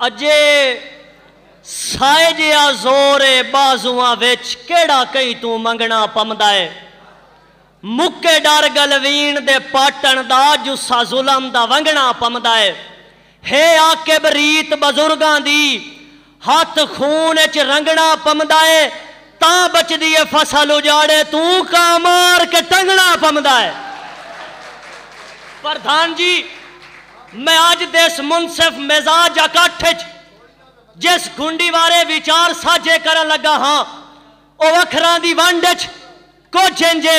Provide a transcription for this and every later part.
اجے سائے جیا زورے بازواں وچ کیڑا کئی تو منگنا پمدا ہے مکے ڈر گلوین دے پاٹن دا جسا ظلم دا ونگنا پمدا ہے آکے بریت بزرگاں دی ہاتھ خون اچ رنگنا پمدا ہے تاں بچ دیئے فصل اجاڑے تو کامار کے ٹنگنا پمدا ہے۔ پردھان جی میں آج دیس منصف مزاج اکٹھج جس گھنڈی وارے وچار ساجے کرن لگا ہاں او وکھران دی وانڈج کو چینجے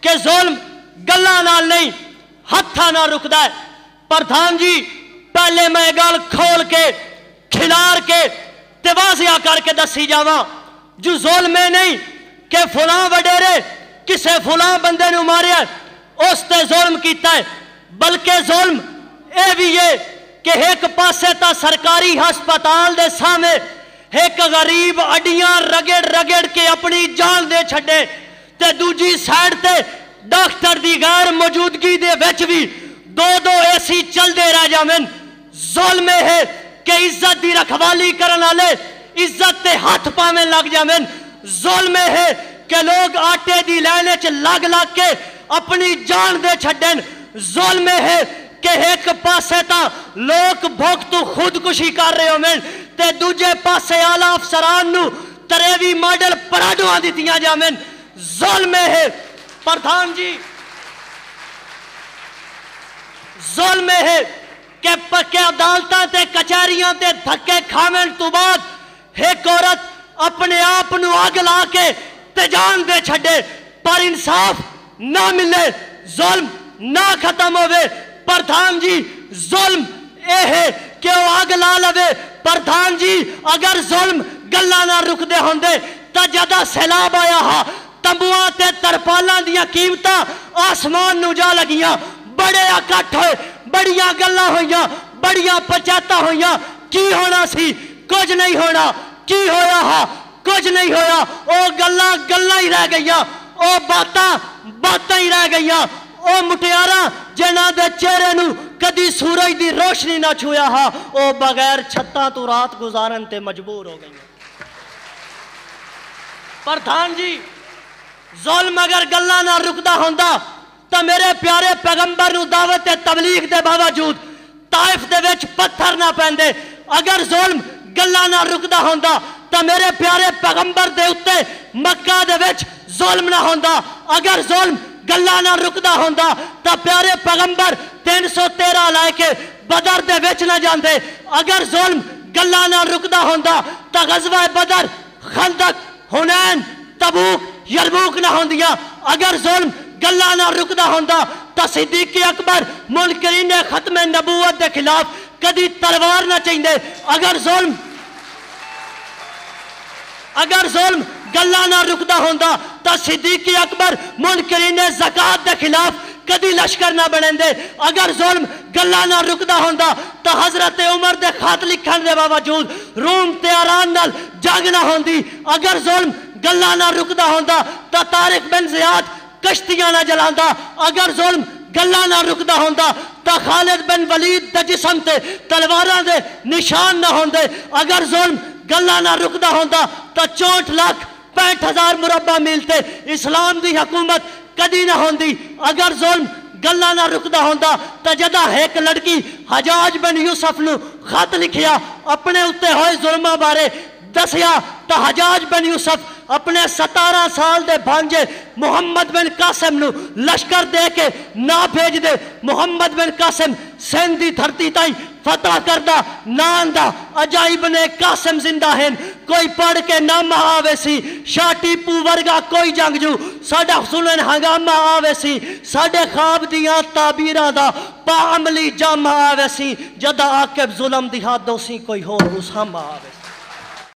کہ ظلم گلہ نال نہیں ہتھا نہ رکدا ہے۔ پردھان جی پہلے میں گل کھول کے کھلار کے واضح کر کے دسی جاواں جو ظلم میں نہیں کہ فلاں وڈیرے کسے فلاں بندے نو ماریا اس تے ظلم کیتا ہے بلکہ ظلم اے بھی یہ کہ ایک پاسے تا سرکاری ہسپتال دے سامنے ایک غریب اڈیاں رگڑ رگڑ کے اپنی جان دے چھڑے تے دوجی سائیڈ تے ڈاکٹر دی غیر موجودگی دے وچ بھی دو ایسی چل دے رہ جامن۔ ظلم ہے کہ عزت دی رکھوالی کرن والے عزت تے ہاتھ پاویں لگ جامن۔ ظلم ہے کہ لوگ آٹے دی لینے چ لگ لگ کے اپنی جان دے چھڈن۔ ظلم ہے کہ ایک پاسے تا لوگ بھوک تو خودکشی کر رہے ہو من تے دوجے پاسے اعلیٰ افسران نو تریوی ماڈل پراڈواں دیتیاں جامن۔ ظلم ہے پردھان جی ظلم ہے کہ پکے عدالتاں تے کچہریاں تے دھکے کھاویں تو بعد ایک عورت اپنے آپ نو آگ لا کے تے جان دے چھڑے پر انصاف نہ ملے ظلم نہ ختم ہوئے۔ پردھان جی ظلم اے ہے کہ وہ آگ لا لوے۔ پردھان جی اگر ظلم گلہ نہ رک دے ہوندے تا جدہ سیلاب آیا ہا تمبوان تے ترپالاں دیاں قیمتاں آسمان نو جا لگیاں بڑے اکٹھ ہوئے بڑیاں گلہ ہوئیاں بڑیاں پچاتا ہوئیاں کی ہونا سی کچھ نہیں ہونا کی ہویا ہا کچھ نہیں ہویا او گلہ گلہ ہی رہ گئیاں او باتاں ہی رہ گئیاں او مٹیاراں جنہ دے چہرے نو کدی سورج دی روشنی نہ چھویا ہا او بغیر چھتاں تو رات گزارن تے مجبور ہو گئیاں۔ پردھان جی ظلم اگر گلہ نہ رکدا ہوندا تا میرے پیارے پیغمبر نو دعوت تبلیغ دے باوجود طائف دے وچ پتھر نہ پیندے۔ اگر ظلم گلہ نہ رکدا ہوندا تا میرے پیارے پیغمبر دے اتے مکہ دے وچ ظلم نہ ہوندا۔ اگر ظلم گلہ نہ رکدا ہوندا تا پیارے پیغمبر 313 لائے کے بدر دے وچ نہ جاندے۔ اگر ظلم گلہ نہ رکدا ہوندا تا غزوہ بدر خندق حنین تبوک یرموک نہ ہوندیاں۔ اگر ظلم گلہ نہ رکدا ہوندا تا صدیق اکبر منکرین ختم نبوت دے خلاف کدی تلوار نہ چاہیندے۔ اگر ظلم گلہ نہ رکدا ہوندا تا صدیق اکبر منکرین زکاة دے خلاف کدی لشکر نہ بنیندے۔ اگر ظلم گلہ نہ رکدا ہوندا تا حضرت عمر دے خط لکھن دے باوجود روم تے ایران نال جنگ نہ ہوندی۔ اگر ظلم گلہ نہ رکدا ہوندا تا طارق بن زیاد کشتیاں نہ جلاندا۔ اگر ظلم گلہ نہ رکدا ہوندا تا خالد بن ولید دے جسم تے تلواراں دے نشان نہ ہوندے۔ اگر ظلم گلہ نہ رکدا ہوندا تا 64,65,000 مربع میل تے اسلام دی حکومت کدی نہ ہوندی۔ اگر ظلم گلہ نہ رکدا ہوندا تا جدہ ایک لڑکی حجاج بن یوسف نو خط لکھیا اپنے اتے ہوئے ظلمہ بارے دسیا تا حجاج بن یوسف اپنے 17 سال دے بھانجے محمد بن قاسم نو لشکر دے کے نہ بھیج دے۔ محمد بن قاسم سندھ دی دھرتی تائیں فتح کردہ نان دا عجائب نے قاسم زندہ ہیں کوئی پڑھ کے نام آوے سی شاہ ٹیپو ورگا کوئی جنگ جو ساڑھا حسولن ہنگامہ آوے سی ساڑھے خواب دیاں تعبیرہ دا پا عملی جامہ آوے سی جدہ آکب ظلم دی حدوں سی کوئی ہور حسامہ آوے سی۔